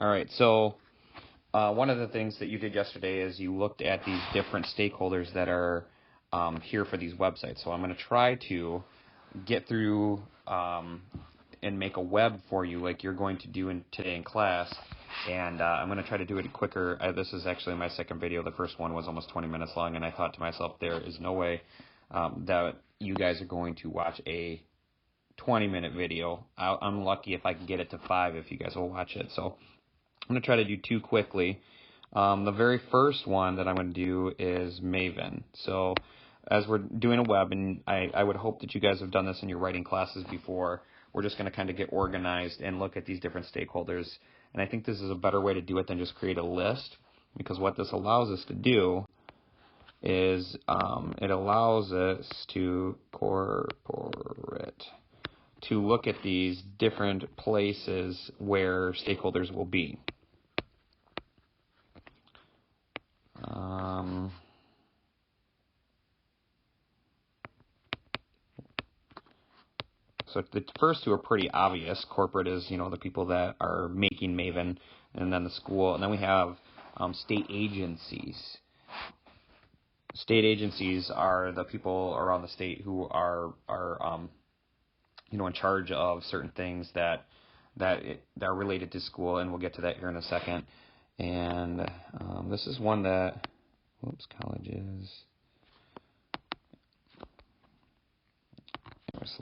All right, so one of the things that you did yesterday is you looked at these different stakeholders that are here for these websites. So I'm going to try to get through and make a web for you like you're going to do today in class. And I'm going to try to do it quicker. This is actually my second video. The first one was almost 20 minutes long, and I thought to myself, there is no way that you guys are going to watch a 20-minute video. I'm lucky if I can get it to 5 if you guys will watch it. So I'm going to try to do 2 quickly. The very first one that I'm going to do is Maven. So as we're doing a web, and I would hope that you guys have done this in your writing classes before, we're just going to kind of get organized and look at these different stakeholders. And I think this is a better way to do it than just create a list, because what this allows us to do is it allows us to look at these different places where stakeholders will be. So the first 2 are pretty obvious. Corporate is, the people that are making Maven, and then the school, and then we have state agencies. State agencies are the people around the state who are in charge of certain things that are related to school, and we'll get to that here in a second. And this is one that, colleges. /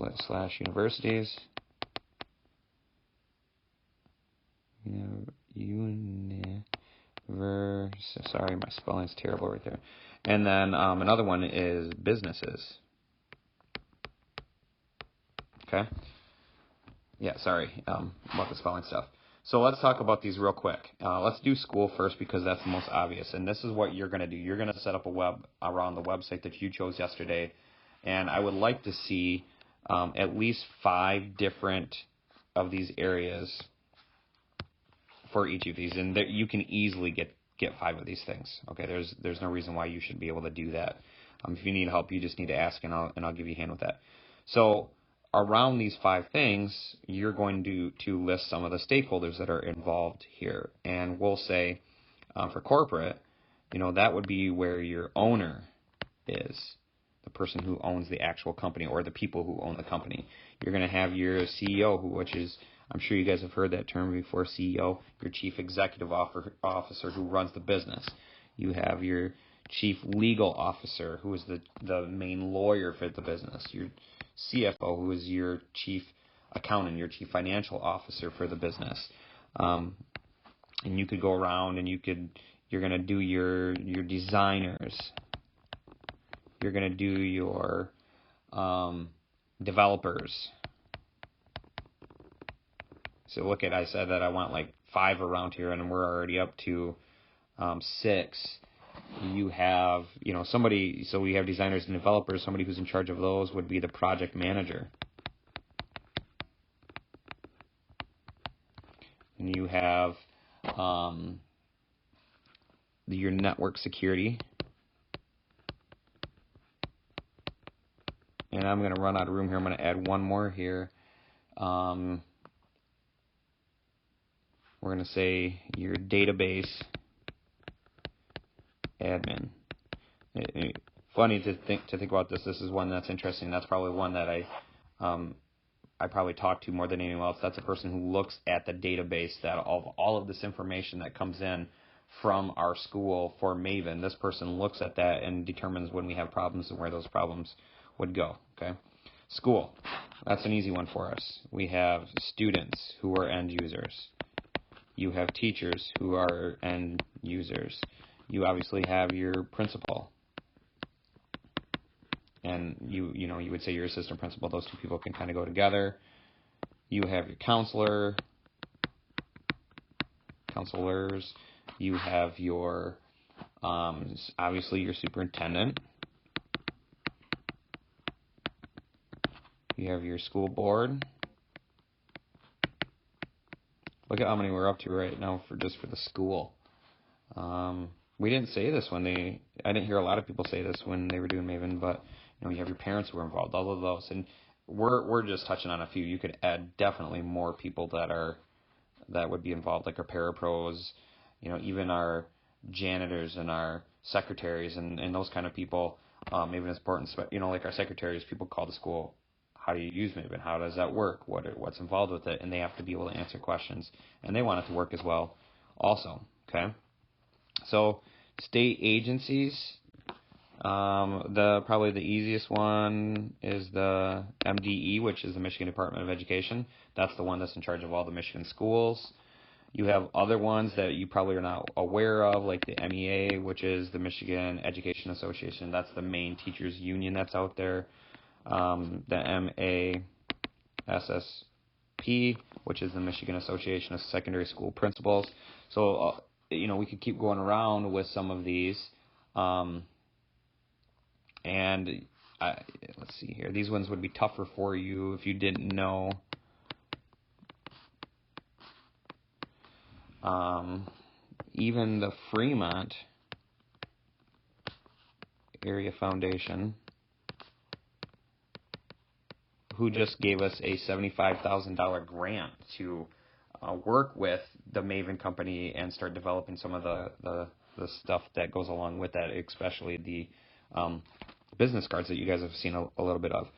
universities. Sorry, my spelling's terrible right there. And then another one is businesses. Okay. Yeah, sorry about the spelling stuff. So let's talk about these real quick. Let's do school first because that's the most obvious. And this is what you're going to do. You're going to set up a web around the website that you chose yesterday. And I would like to see at least 5 different of these areas for each of these. And you can easily get 5 of these things. Okay, there's no reason why you should be able to do that. If you need help, you just need to ask, and I'll give you a hand with that. So around these 5 things, you're going to list some of the stakeholders that are involved here. And we'll say for corporate, that would be where your owner is, the person who owns the actual company, or the people who own the company. You're going to have your CEO, which is, I'm sure you guys have heard that term before, CEO, your chief executive officer who runs the business. You have your chief legal officer, who is the main lawyer for the business. Your CFO, who is your chief accountant, your chief financial officer for the business. And you could go around and you're going to do your designers. You're going to do your developers. So look at, I said that I want like 5 around here, and we're already up to 6. You have, somebody, so we have designers and developers. Somebody who's in charge of those would be the project manager. And you have your network security. And I'm going to run out of room here. I'm going to add one more here. We're going to say your database admin. Funny to think about this. This is one that's interesting. That's probably one that I probably talk to more than anyone else. That's a person who looks at the database that of all of this information that comes in from our school for Maven. This person looks at that and determines when we have problems and where those problems would go. Okay, school. That's an easy one for us. We have students who are end users. You have teachers who are end users. You obviously have your principal, and you would say your assistant principal. Those 2 people can kind of go together. You have your counselors. You have your obviously your superintendent. You have your school board. Look at how many we're up to right now for the school. We didn't say this I didn't hear a lot of people say this when they were doing Maven, but you have your parents who are involved, all of those, and we're just touching on a few. You could add definitely more people that are that would be involved, like our parapros, even our janitors and our secretaries and those kind of people. Maven is important, like our secretaries, people call the school, how do you use Maven? How does that work? What's involved with it? And they have to be able to answer questions, and they want it to work as well also, okay? So state agencies, probably the easiest one is the MDE, which is the Michigan Department of Education. That's the one that's in charge of all the Michigan schools. You have other ones that you probably are not aware of, like the MEA, which is the Michigan Education Association. That's the main teachers union that's out there. The MASSP, which is the Michigan Association of Secondary School Principals. So, we could keep going around with some of these. Let's see here. These ones would be tougher for you if you didn't know. Even the Fremont Area Foundation, who just gave us a $75,000 grant to work with the Maven company and start developing some of the stuff that goes along with that, especially the business cards that you guys have seen a little bit of.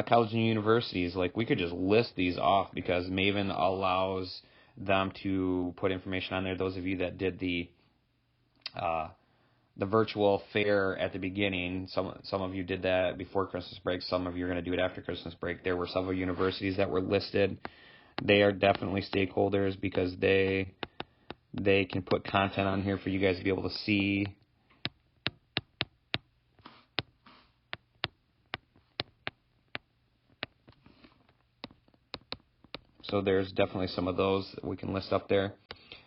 Colleges and universities, like we could just list these off because Maven allows them to put information on there. Those of you that did the virtual fair at the beginning, some of you did that before Christmas break. Some of you are going to do it after Christmas break. There were several universities that were listed. They are definitely stakeholders because they can put content on here for you guys to be able to see. So there's definitely some of those that we can list up there.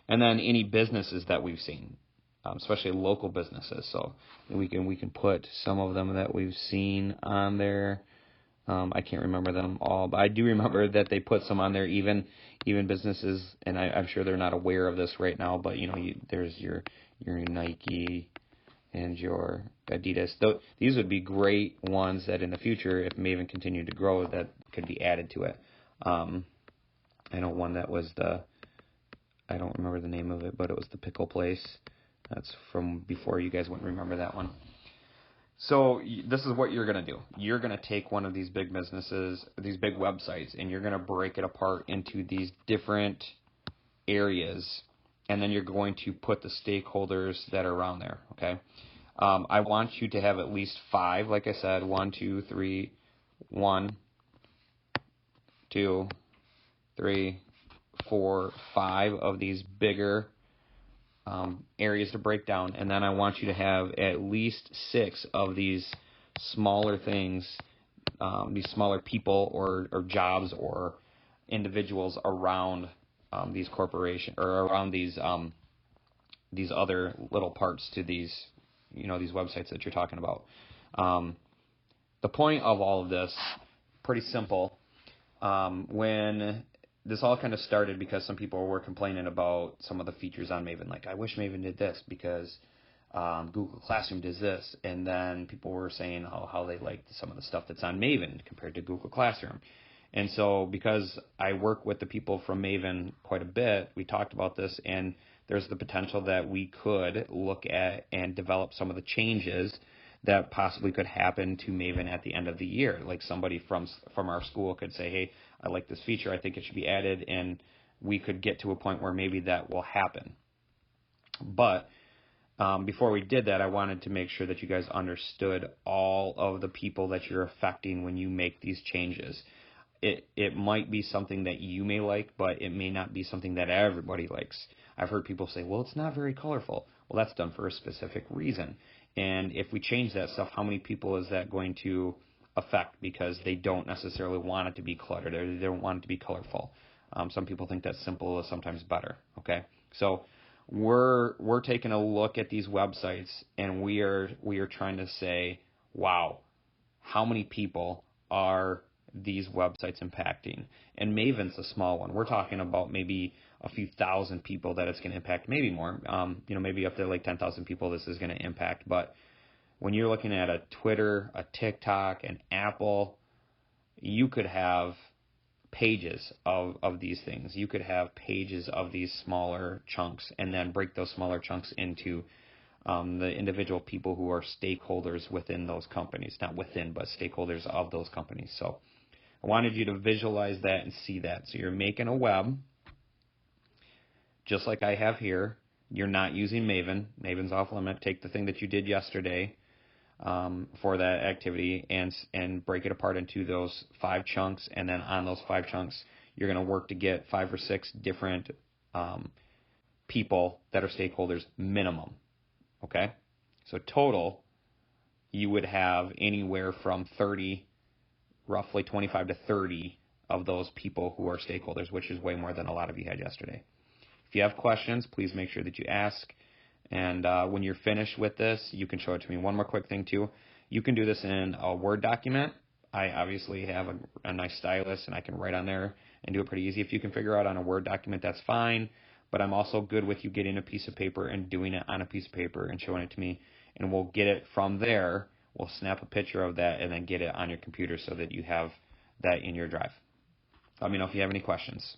And then any businesses that we've seen, especially local businesses. So we can put some of them that we've seen on there. I can't remember them all, but I do remember that they put some on there, even businesses, and I'm sure they're not aware of this right now, but there's your Nike and your Adidas. These would be great ones that in the future, if Maven continued to grow, that could be added to it. I know one that was I don't remember the name of it, but it was the Pickle Place. That's from before. You guys wouldn't remember that one. So this is what you're going to do. You're going to take one of these big businesses, these big websites, and you're going to break it apart into these different areas, and then you're going to put the stakeholders that are around there, okay? I want you to have at least 5, like I said, 1, 2, 3, 1, 2, 3, 4, 5 of these bigger areas to break down, and then I want you to have at least 6 of these smaller things, these smaller people or jobs or individuals around these corporations or around these other little parts to these these websites that you're talking about. The point of all of this, pretty simple. When this all kind of started because some people were complaining about some of the features on Maven. Like, I wish Maven did this because Google Classroom does this. And then people were saying how they liked some of the stuff that's on Maven compared to Google Classroom. And so because I work with the people from Maven quite a bit, we talked about this, and there's the potential that we could look at and develop some of the changes that possibly could happen to Maven at the end of the year. Like somebody from our school could say, hey, I like this feature, I think it should be added, and we could get to a point where maybe that will happen. But before we did that, I wanted to make sure that you guys understood all of the people that you're affecting when you make these changes. It might be something that you may like, but it may not be something that everybody likes. I've heard people say, well, it's not very colorful. Well, that's done for a specific reason. And if we change that stuff, how many people is that going to affect because they don't necessarily want it to be cluttered or they don't want it to be colorful? Some people think that simple is sometimes better, okay? So we're taking a look at these websites, and we are trying to say, wow, how many people are these websites impacting? And Maven's a small one. We're talking about maybe a few thousand people that it's going to impact, maybe more, maybe up to like 10,000 people this is going to impact. But when you're looking at a Twitter, a TikTok, an Apple, you could have pages of these things. You could have pages of these smaller chunks and then break those smaller chunks into the individual people who are stakeholders within those companies. Not within, but stakeholders of those companies. So I wanted you to visualize that and see that. So you're making a web, just like I have here. You're not using Maven. Maven's off limit. Take the thing that you did yesterday for that activity and break it apart into those 5 chunks, and then on those 5 chunks you're going to work to get 5 or 6 different people that are stakeholders minimum. Okay, so total you would have anywhere from 30, roughly 25 to 30 of those people who are stakeholders, which is way more than a lot of you had yesterday. If you have questions, please make sure that you ask. And when you're finished with this, you can show it to me. One more quick thing, too. You can do this in a Word document. I obviously have a nice stylus, and I can write on there and do it pretty easy. If you can figure out on a Word document, that's fine. But I'm also good with you getting a piece of paper and doing it on a piece of paper and showing it to me. And we'll get it from there. We'll snap a picture of that and then get it on your computer so that you have that in your drive. Let me know if you have any questions.